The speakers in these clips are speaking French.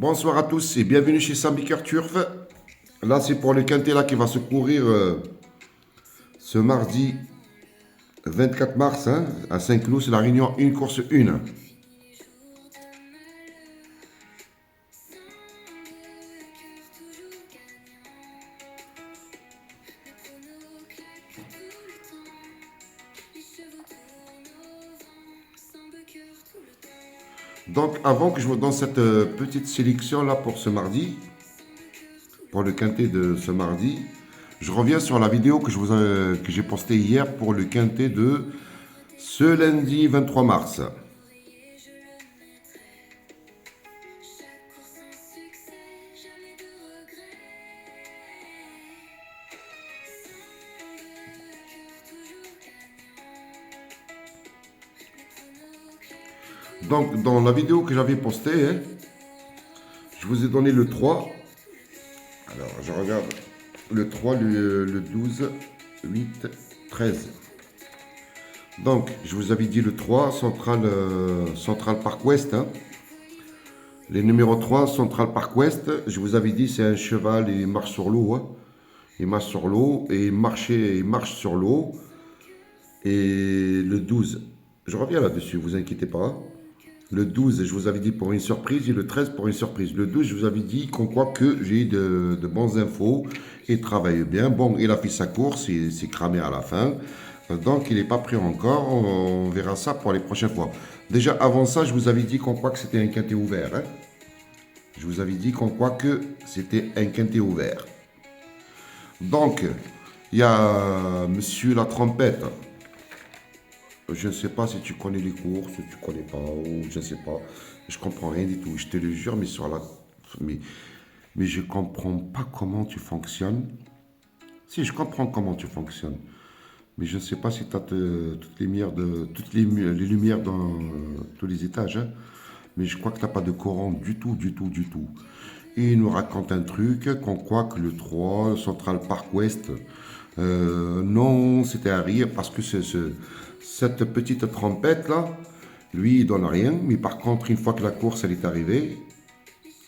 Bonsoir à tous et bienvenue chez Sambiker Turf. Là, c'est pour le quintet là qui va se courir ce mardi 24 mars à Saint-Cloud. C'est la réunion 1 course 1. Donc, avant que je vous donne cette petite sélection là pour ce mardi, pour le quintet de ce mardi, je reviens sur la vidéo que j'ai postée hier pour le quintet de ce lundi 23 mars. Donc, dans la vidéo que j'avais postée, je vous ai donné le 3. Alors, je regarde le 3, le 12, 8, 13. Donc, je vous avais dit le 3, Central Park Ouest. Les numéros 3, Central Park Ouest, je vous avais dit c'est un cheval, il marche sur l'eau. Il marche sur l'eau et il marche sur l'eau. Et le 12, je reviens là-dessus, vous inquiétez pas. Le 12, je vous avais dit pour une surprise, et le 13 pour une surprise. Le 12, je vous avais dit qu'on croit que j'ai eu de bonnes infos. Il travaille bien. Bon, il a fait sa course, il s'est cramé à la fin. Donc, il n'est pas pris encore. On verra ça pour les prochaines fois. Déjà, avant ça, je vous avais dit qu'on croit que c'était un quintet ouvert. Je vous avais dit qu'on croit que c'était un quintet ouvert. Donc, il y a Monsieur la Trompette. Je ne sais pas si tu connais les courses, si tu connais pas, ou je ne sais pas. Je comprends rien du tout. Je te le jure, mais sur la... Mais, mais je comprends pas comment tu fonctionnes. Si, je comprends comment tu fonctionnes. Mais je ne sais pas si tu as toutes les lumières dans tous les étages. Mais je crois que tu n'as pas de courant du tout, du tout, du tout. Et il nous raconte un truc qu'on croit que le 3, Central Park Ouest, non, c'était un rire parce que cette petite trompette là, lui, il donne rien. Mais par contre, une fois que la course elle est arrivée,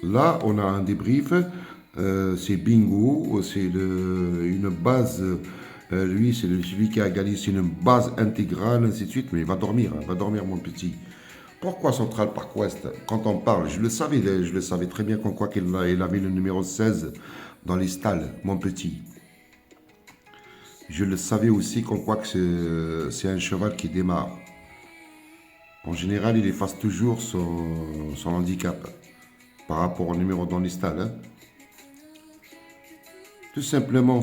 là, on a un débrief. C'est bingo, c'est une base. Lui, c'est celui qui a gagné, c'est une base intégrale, ainsi de suite. Mais il va dormir, va dormir, mon petit. Pourquoi Central Park Ouest? Quand on parle, je le savais très bien qu'on croit qu'il avait le numéro 16 dans les stalles, mon petit. Je le savais aussi qu'on croit que c'est un cheval qui démarre. En général, il efface toujours son handicap par rapport au numéro dans les stalles. Tout simplement,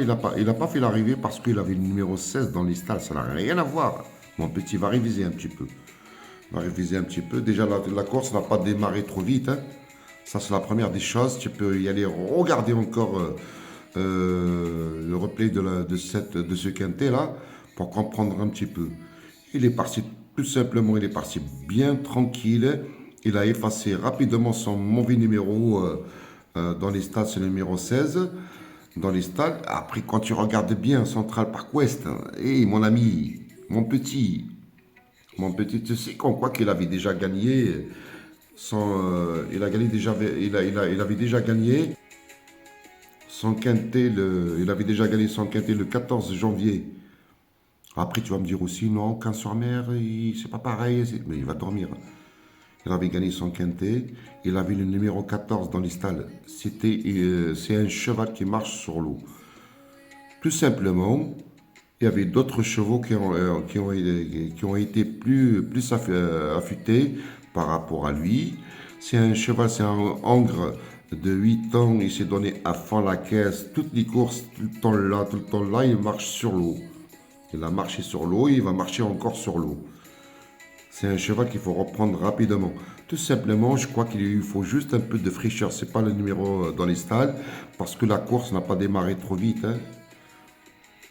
il a pas fait l'arrivée parce qu'il avait le numéro 16 dans les stalles. Ça n'a rien à voir. Mon petit va réviser un petit peu. Va réviser un petit peu. Déjà, la course n'a pas démarré trop vite. Ça, c'est la première des choses. Tu peux y aller regarder encore le replay de ce quintet-là pour comprendre un petit peu. Il est parti, tout simplement, il est parti bien tranquille. Il a effacé rapidement son mauvais numéro dans les stades, c'est le numéro 16. Dans les stades. Après, quand tu regardes bien Central Park Ouest, et mon ami, mon petit, tu sais qu'on croit qu'il avait déjà gagné il a gagné déjà, il avait déjà gagné son quintet, il avait déjà gagné son quintet le 14 janvier. Après, tu vas me dire aussi, non, Quin-sur-Mer, c'est pas pareil, mais il va dormir. Il avait gagné son quintet, il avait le numéro 14 dans les stalles. C'est un cheval qui marche sur l'eau. Tout simplement, il y avait d'autres chevaux qui ont été plus affûtés par rapport à lui. C'est un cheval, c'est un Hongre de 8 ans. Il s'est donné à fond la caisse. Toutes les courses, tout le temps là, il marche sur l'eau. Il a marché sur l'eau, il va marcher encore sur l'eau. C'est un cheval qu'il faut reprendre rapidement. Tout simplement, je crois qu'il lui faut juste un peu de fraîcheur. C'est pas le numéro dans les stalles parce que la course n'a pas démarré trop vite.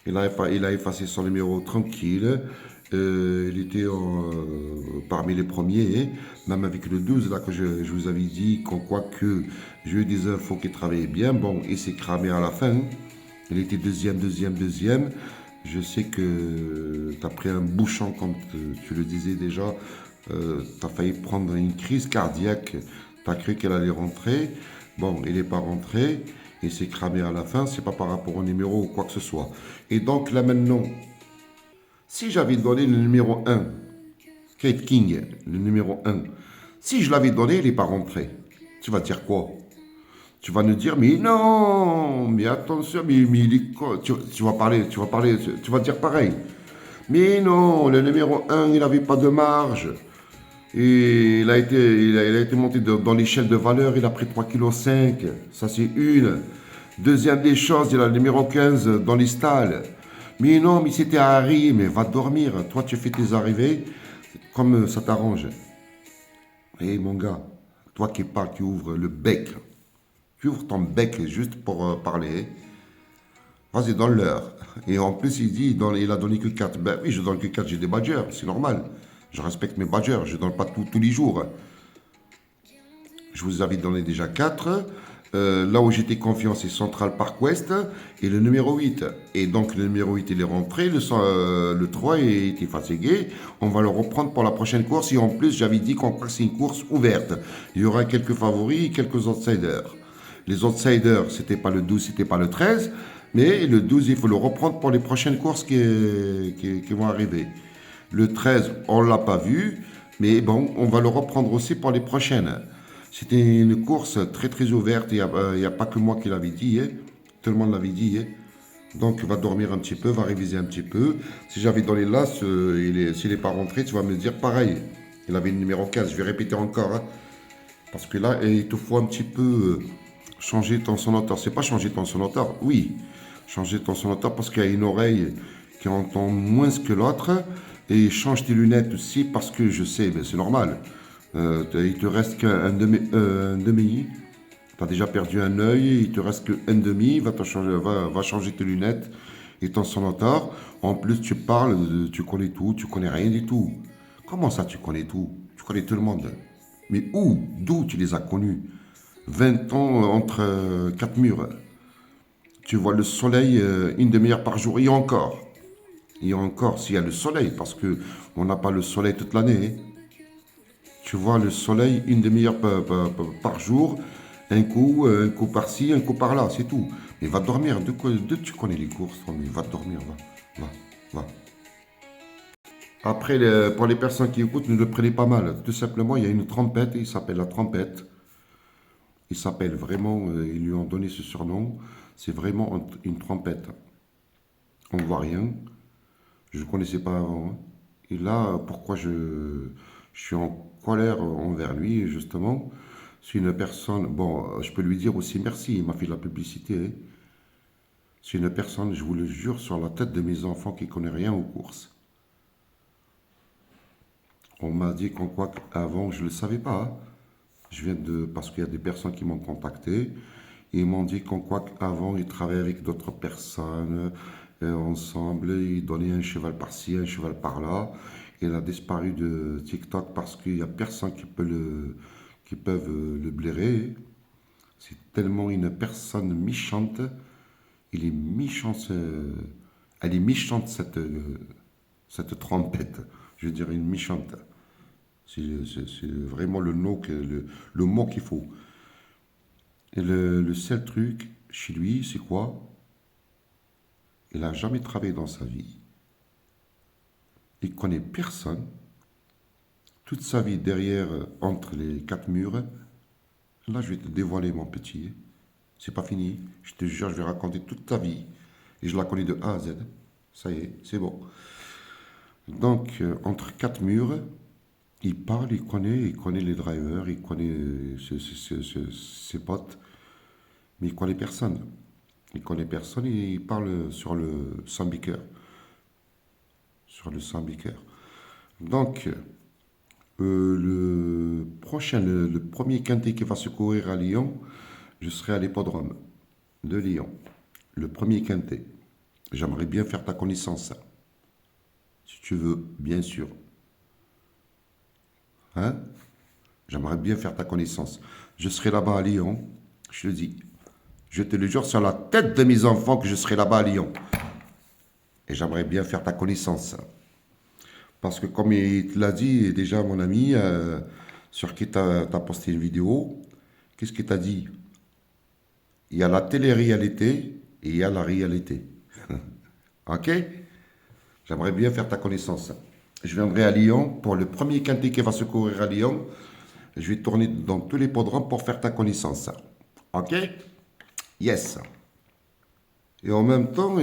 Il a effacé son numéro tranquille. Il était parmi les premiers, même avec le 12 là que je vous avais dit qu'on croit que j'ai eu des infos qui travaillaient bien. Bon, il s'est cramé à la fin. Il était deuxième, deuxième, deuxième. Je sais que tu as pris un bouchon, comme tu le disais déjà. Tu as failli prendre une crise cardiaque Tu as cru qu'elle allait rentrer. Bon, il n'est pas rentré. Il s'est cramé à la fin. C'est pas par rapport au numéro ou quoi que ce soit. Et donc là maintenant, si j'avais donné le numéro 1, Kate King, le numéro 1, si je l'avais donné, il n'est pas rentré. Tu vas dire quoi? Tu vas nous dire, mais non, mais attention, mais il est tu vas dire pareil. Mais non, le numéro 1, il n'avait pas de marge. Et il a été monté dans l'échelle de valeur, il a pris 3,5 kg. Ça, c'est une. Deuxième des choses, il a le numéro 15 dans les stalles. Mais non, mais c'était Harry, mais va dormir. Toi, tu fais tes arrivées comme ça t'arrange. Hé, mon gars, toi qui parles, tu ouvres le bec. Tu ouvres ton bec juste pour parler. Vas-y, donne-leur. Et en plus, il dit, il a donné que 4. Ben oui, je donne que 4, j'ai des badgers, c'est normal. Je respecte mes badgers, je ne donne pas tous les jours. Je vous avais donné déjà 4. Là où j'étais confiant, c'est Central Park West et le numéro 8. Et donc, le numéro 8, il est rentré. Le 3 il était fatigué. On va le reprendre pour la prochaine course. Et en plus, j'avais dit qu'on croit que c'est une course ouverte. Il y aura quelques favoris et quelques outsiders. Les outsiders, c'était pas le 12, c'était pas le 13. Mais le 12, il faut le reprendre pour les prochaines courses qui vont arriver. Le 13, on ne l'a pas vu. Mais bon, on va le reprendre aussi pour les prochaines. C'était une course très très ouverte. Il n'y a pas que moi qui l'avais dit. Hein. Tout le monde l'avait dit. Hein. Donc, va dormir un petit peu, va réviser un petit peu. Si j'avais donné là, s'il n'est pas rentré, tu vas me dire pareil. Il avait le numéro 15. Je vais répéter encore. Hein. Parce que là, il te faut un petit peu changer ton sonoteur. C'est pas changer ton sonoteur. Oui, changer ton sonoteur parce qu'il y a une oreille qui entend moins que l'autre. Et change tes lunettes aussi parce que je sais, mais c'est normal. Il te reste qu'un demi. Tu as déjà perdu un œil, il te reste qu'un demi. Va changer tes lunettes et ton sonoteur. En plus, tu parles, tu connais tout, tu connais rien du tout. Comment ça, tu connais tout? Tu connais tout le monde. Mais où? D'où tu les as connus? 20 ans entre 4 murs. Tu vois le soleil une demi-heure par jour. Et encore. Et encore, s'il y a le soleil, parce que on n'a pas le soleil toute l'année. Hein. Tu vois le soleil une demi-heure par jour, un coup par-ci, un coup par-là, c'est tout. Mais va dormir, tu connais les courses, mais va dormir, va, va. Après, pour les personnes qui écoutent, ne le prenez pas mal. Tout simplement, il y a une trompette, il s'appelle la trompette. Il s'appelle vraiment, ils lui ont donné ce surnom. C'est vraiment une trompette. On ne voit rien. Je ne connaissais pas avant. Hein. Et là, pourquoi je suis en colère envers lui, justement, c'est une personne, bon, je peux lui dire aussi merci, il m'a fait de la publicité. Hein. C'est une personne, je vous le jure, sur la tête de mes enfants qui ne connaît rien aux courses. On m'a dit qu'en quoi avant, je ne le savais pas. Hein. Parce qu'il y a des personnes qui m'ont contacté. Et ils m'ont dit qu'en quoi avant, ils travaillaient avec d'autres personnes ensemble. Ils donnaient un cheval par-ci, un cheval par-là. Il a disparu de TikTok parce qu'il n'y a personne qui peuvent le blairer. C'est tellement une personne méchante. Il est méchant, elle est méchante cette trompette. Je veux dire une méchante. C'est vraiment le mot qu'il faut. Et le seul truc chez lui, c'est quoi? Il n'a jamais travaillé dans sa vie. Il ne connaît personne. Toute sa vie derrière, entre les 4 murs. Là, je vais te dévoiler, mon petit. C'est pas fini. Je te jure, je vais raconter toute ta vie. Et je la connais de A à Z. Ça y est, c'est bon. Donc, entre 4 murs, il parle, il connaît les drivers, il connaît ses potes. Mais il connaît personne. Il connaît personne et il parle sur le Sambiker. Sur le Sambiker. Donc, le premier quintet qui va se courir à Lyon, je serai à l'hippodrome de Lyon. Le premier quintet. J'aimerais bien faire ta connaissance. Si tu veux, bien sûr. Hein? J'aimerais bien faire ta connaissance. Je serai là-bas à Lyon, je le dis. Je te le jure sur la tête de mes enfants que je serai là-bas à Lyon. Et j'aimerais bien faire ta connaissance. Parce que comme il te l'a dit déjà, mon ami, sur qui tu as posté une vidéo. Qu'est-ce qu'il t'a dit? Il y a la télé-réalité et il y a la réalité. Ok? J'aimerais bien faire ta connaissance. Je viendrai à Lyon pour le premier quintet qui va se courir à Lyon. Je vais tourner dans tous les podromes pour faire ta connaissance. Ok? Yes. Et en même temps,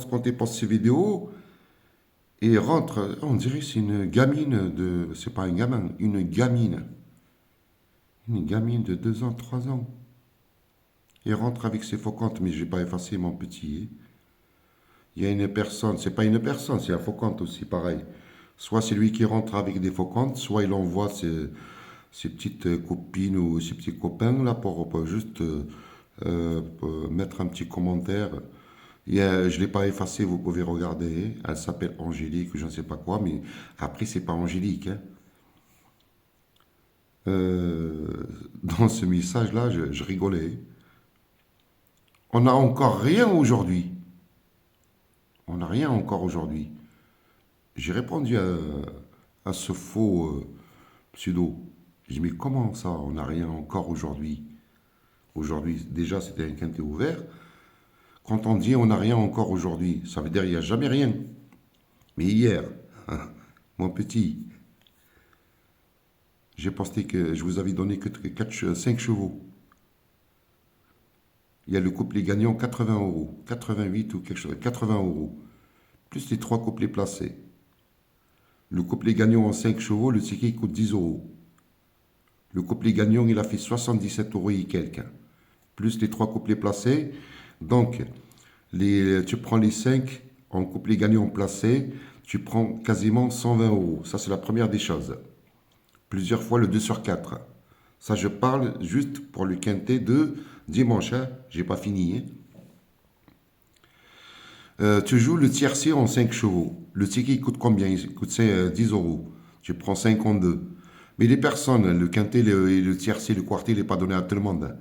quand il poste ses vidéos, il rentre, on dirait que c'est une gamine de... C'est pas un gamin, une gamine. Une gamine de 2 ans, 3 ans. Il rentre avec ses faux comptes, mais je n'ai pas effacé mon petit. Il y a une personne, c'est pas une personne, c'est un faux compte aussi, pareil. Soit c'est lui qui rentre avec des faux comptes, soit il envoie ses petites copines ou ses petits copains là pour juste pour mettre un petit commentaire. Je ne l'ai pas effacé, vous pouvez regarder. Elle s'appelle Angélique, je ne sais pas quoi, mais après, c'est pas Angélique, hein. Dans ce message-là, je rigolais. On n'a encore rien aujourd'hui. On n'a rien encore aujourd'hui. J'ai répondu à ce faux pseudo. J'ai dit, mais comment ça, on n'a rien encore aujourd'hui? Aujourd'hui, déjà, c'était un quintet ouvert. Quand on dit on n'a rien encore aujourd'hui, ça veut dire qu'il n'y a jamais rien. Mais hier, hein, mon petit, j'ai posté que je vous avais donné que 5 chevaux. Il y a le couplet gagnant 80 euros, 88 ou quelque chose, 80 euros, plus les 3 couplets placés. Le couplet gagnant en 5 chevaux, le ticket coûte 10 euros. Le couplet gagnant, il a fait 77 euros et quelques, plus les 3 couplets placés. Donc, tu prends les 5 en couplet gagnant placé, tu prends quasiment 120 euros. Ça, c'est la première des choses. Plusieurs fois le 2 sur 4. Ça, je parle juste pour le quintet de dimanche. Hein. J'ai pas fini. Hein. Tu joues le tiercé en 5 chevaux. Le ticket, il coûte combien? Il coûte 10 euros. Tu prends 52. Mais les personnes, le quintet et le tiercé, le quartet, il n'est pas donné à tout le monde. Hein.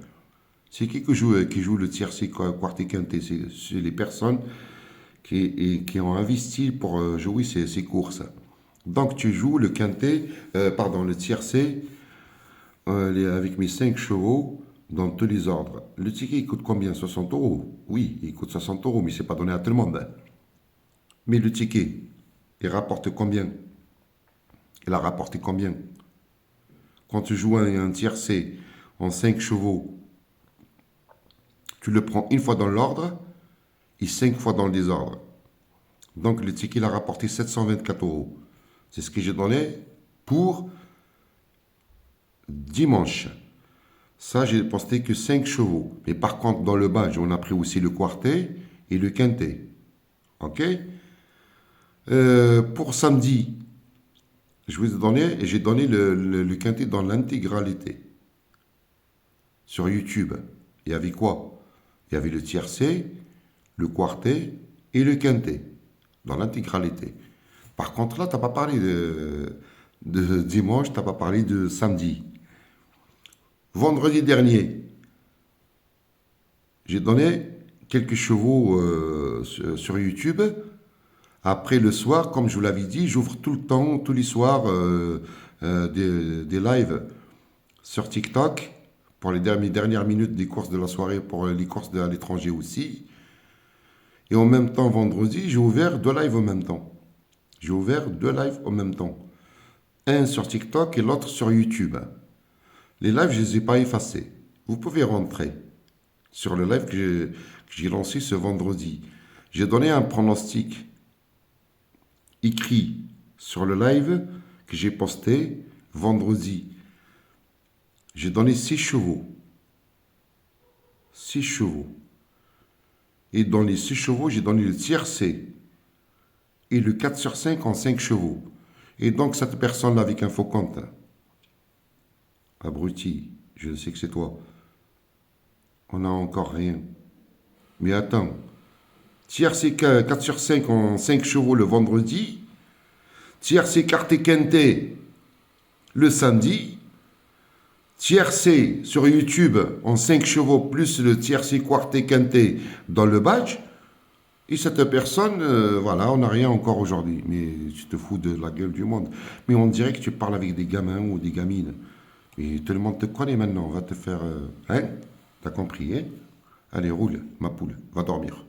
C'est qui joue le tiercé, quartet, quintet? C'est les personnes qui ont investi pour jouer ces courses. Donc tu joues le quintet, le tiercé, avec mes 5 chevaux dans tous les ordres. Le ticket, il coûte combien? 60 euros. Oui, il coûte 60 euros, mais c'est pas donné à tout le monde. Hein. Mais le ticket, il rapporte combien? Il a rapporté combien? Quand tu joues un tiercé en 5 chevaux, tu le prends une fois dans l'ordre et 5 fois dans le désordre. Donc le ticket, il a rapporté 724 euros. C'est ce que j'ai donné pour dimanche. Ça, j'ai posté que 5 chevaux. Mais par contre, dans le badge, on a pris aussi le quartet et le quintet. OK? Pour samedi, j'ai donné le quintet dans l'intégralité. Sur YouTube. Il y avait quoi? Il y avait le tiercé, le quartet et le quintet. Dans l'intégralité. Par contre, là, tu n'as pas parlé de dimanche, tu n'as pas parlé de samedi. Vendredi dernier, j'ai donné quelques chevaux sur YouTube. Après, le soir, comme je vous l'avais dit, j'ouvre tout le temps, tous les soirs, des lives sur TikTok pour les dernières minutes des courses de la soirée, pour les courses à l'étranger aussi. Et en même temps, vendredi, j'ai ouvert 2 lives en même temps. J'ai ouvert 2 lives en même temps. Un sur TikTok et l'autre sur YouTube. Les lives, je ne les ai pas effacés. Vous pouvez rentrer sur le live que j'ai lancé ce vendredi. J'ai donné un pronostic écrit sur le live que j'ai posté vendredi. J'ai donné 6 chevaux. 6 chevaux. Et dans les 6 chevaux, j'ai donné le tiercé et le 4 sur 5 en 5 chevaux. Et donc, cette personne-là avec un faux compte, abruti, je sais que c'est toi, on n'a encore rien. Mais attends, tiercé 4 sur 5 en 5 chevaux le vendredi, tiercé quartet quintet le samedi, tiercé sur YouTube en 5 chevaux plus le tiercé quartet quintet dans le badge. Et cette personne, voilà, on n'a rien encore aujourd'hui. Mais tu te fous de la gueule du monde. Mais on dirait que tu parles avec des gamins ou des gamines. Et tout le monde te connaît maintenant. On va te faire... hein? T'as compris, hein? Allez, roule, ma poule. Va dormir.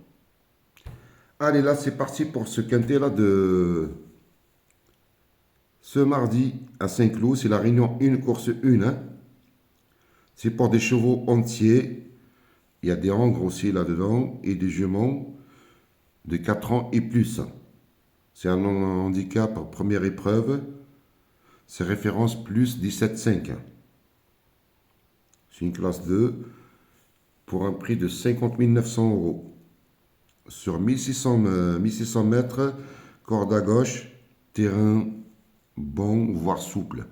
Allez, là, c'est parti pour ce quintet-là de... Ce mardi à Saint-Cloud. C'est la réunion 1 course 1. Hein? C'est pour des chevaux entiers. Il y a des hangres aussi là-dedans. Et des juments de 4 ans et plus. C'est un handicap première épreuve. C'est référence plus 17,5. C'est une classe 2 pour un prix de 50 900 euros. Sur 1600 mètres, corde à gauche, terrain bon, voire souple.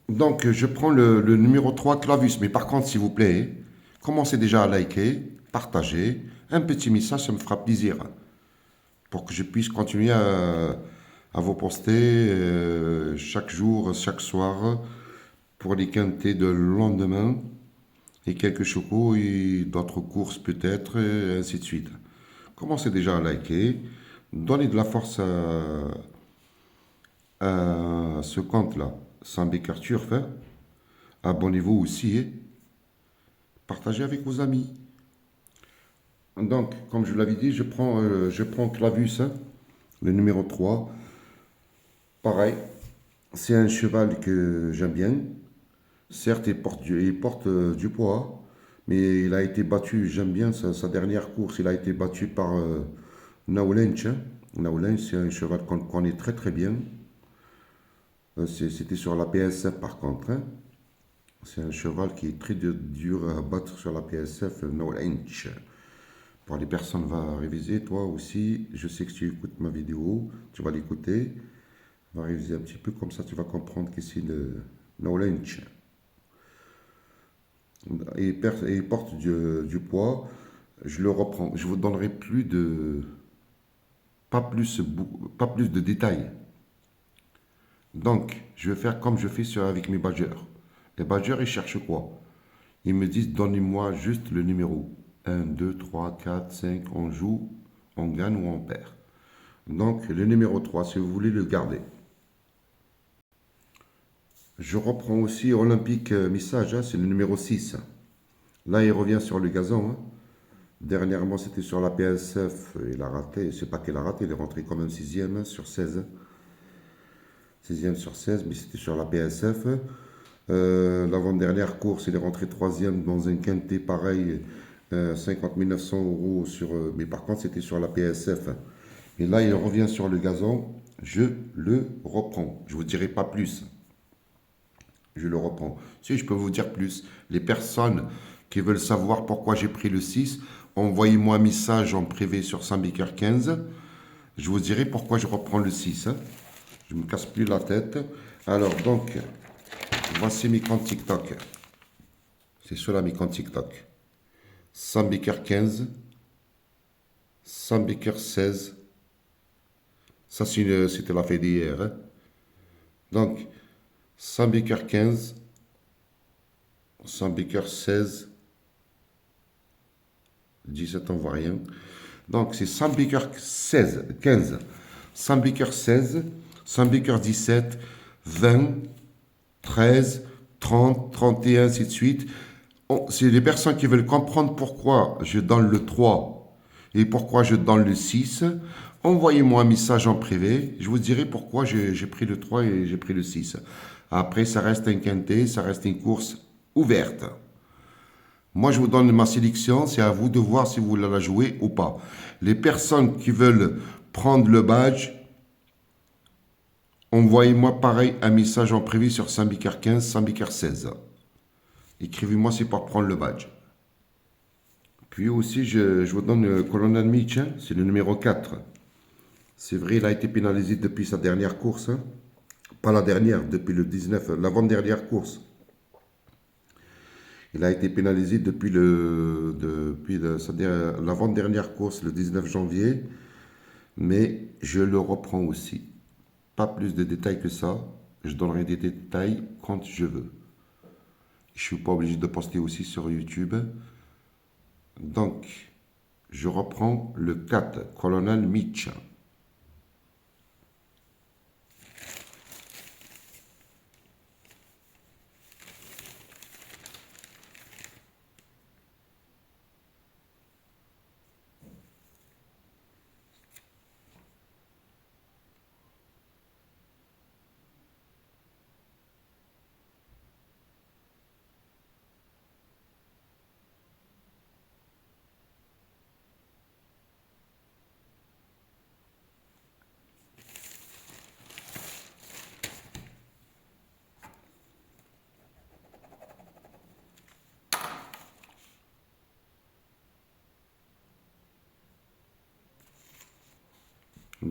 Donc, je prends le numéro 3, Clavus. Mais par contre, s'il vous plaît, commencez déjà à liker, partager. Un petit message, ça me fera plaisir. Pour que je puisse continuer à vous poster chaque jour, chaque soir, pour les quintets de lendemain, et quelques chocos et d'autres courses peut-être, et ainsi de suite. Commencez déjà à liker, donnez de la force à ce compte-là, sans Turf, hein. Abonnez-vous aussi, hein. Partagez avec vos amis. Donc, comme je l'avais dit, je prends Clavus, hein, le numéro 3. Pareil, c'est un cheval que j'aime bien. Certes, il porte du poids, mais il a été battu, j'aime bien sa dernière course, il a été battu par Naulench, hein. Naulench, c'est un cheval qu'on connaît très très bien. C'était sur la PSF par contre, hein. C'est un cheval qui est très dur à battre sur la PSF, Naulench. Pour les personnes, va réviser, toi aussi. Je sais que tu écoutes ma vidéo, tu vas l'écouter. Va réviser un petit peu, comme ça tu vas comprendre que c'est le Naulench. Et porte du poids, je le reprends. Je vous donnerai pas plus de détails. Donc, je vais faire comme je fais avec mes badgers. Les badgers, ils cherchent quoi? Ils me disent, donnez-moi juste le numéro. 1, 2, 3, 4, 5, on joue, on gagne ou on perd. Donc, le numéro 3, si vous voulez le garder. Je reprends aussi Olympique Message, hein, c'est le numéro 6. Là, il revient sur le gazon, hein. Dernièrement, c'était sur la PSF, il a raté. C'est pas qu'il a raté, il est rentré quand même 6e sur 16. 6e sur 16, mais c'était sur la PSF. L'avant-dernière course, il est rentré 3e dans un quintet pareil, 50 900 euros sur. Mais par contre, c'était sur la PSF. Et là, il revient sur le gazon. Je le reprends. Je ne vous dirai pas plus. Je le reprends. Si, je peux vous dire plus. Les personnes qui veulent savoir pourquoi j'ai pris le 6, envoyez-moi un message en privé sur Sambiker 15. Je vous dirai pourquoi je reprends le 6. Hein. Je ne me casse plus la tête. Alors, donc, voici mes comptes TikTok. C'est cela mes comptes TikTok. Sambiker 15. Sambiker 16. Ça, c'était la fête d'hier. Hein. Donc, Sambiker 15. Sambiker 16. 17, on voit rien. Donc, c'est Sambiker 16, 15, Sambiker 16, Sambiker 17, 20, 13, 30, 31, ainsi de suite. C'est les personnes qui veulent comprendre pourquoi je donne le 3 et pourquoi je donne le 6. Envoyez-moi un message en privé. Je vous dirai pourquoi j'ai pris le 3 et j'ai pris le 6. Après, ça reste un quintet, ça reste une course ouverte. Moi, je vous donne ma sélection. C'est à vous de voir si vous voulez la jouer ou pas. Les personnes qui veulent prendre le badge, envoyez-moi pareil un message en privé sur Sambiker 15, Sambiker 16. Écrivez-moi si pour prendre le badge. Puis aussi, je vous donne le Colonel Mitch, hein, c'est le numéro 4. C'est vrai, il a été pénalisé depuis sa dernière course. Hein. Pas la dernière, depuis le 19, l'avant-dernière course. Il a été pénalisé depuis l'avant-dernière course, le 19 janvier. Mais je le reprends aussi. Pas plus de détails que ça. Je donnerai des détails quand je veux. Je ne suis pas obligé de poster aussi sur YouTube. Donc, je reprends le 4, Colonel Mitch.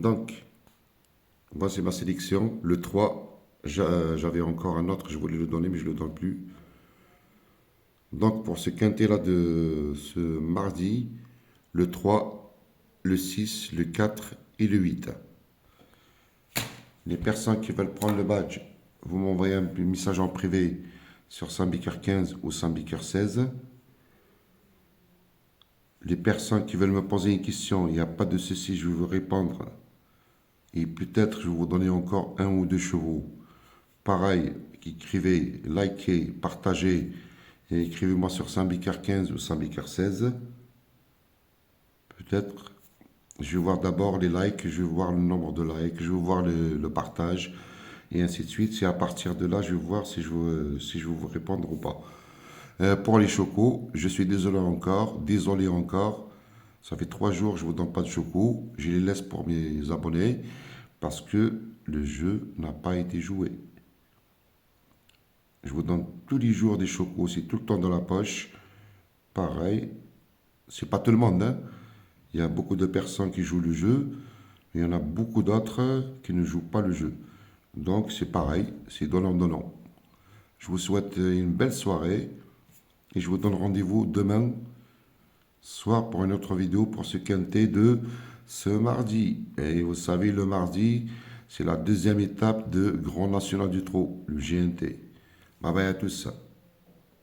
Donc, voici ma sélection. Le 3, j'avais encore un autre, je voulais le donner, mais je ne le donne plus. Donc, pour ce quintet-là de ce mardi, le 3, le 6, le 4 et le 8. Les personnes qui veulent prendre le badge, vous m'envoyez un message en privé sur Sambiker 15 ou Sambiker 16. Les personnes qui veulent me poser une question, il n'y a pas de souci, je vais vous répondre. Et peut-être je vais vous donner encore un ou deux chevaux. Pareil, écrivez, likez, partagez et écrivez-moi sur Sambiker 15 ou Sambiker 16. Peut-être, je vais voir d'abord les likes, je vais voir le nombre de likes, je vais voir le partage et ainsi de suite. C'est à partir de là, je vais voir si je vais vous répondre ou pas. Pour les chocos, je suis désolé encore. Ça fait 3 jours, je ne vous donne pas de chocos. Je les laisse pour mes abonnés parce que le jeu n'a pas été joué. Je vous donne tous les jours des chocos, c'est tout le temps dans la poche. Pareil, c'est pas tout le monde, hein. Il y a beaucoup de personnes qui jouent le jeu, mais il y en a beaucoup d'autres qui ne jouent pas le jeu. Donc c'est pareil, c'est donnant-donnant. Je vous souhaite une belle soirée et je vous donne rendez-vous demain soir pour une autre vidéo pour ce quintet de ce mardi. Et vous savez, le mardi, c'est la deuxième étape de Grand National du Trot, le GNT. Bye bye à tous.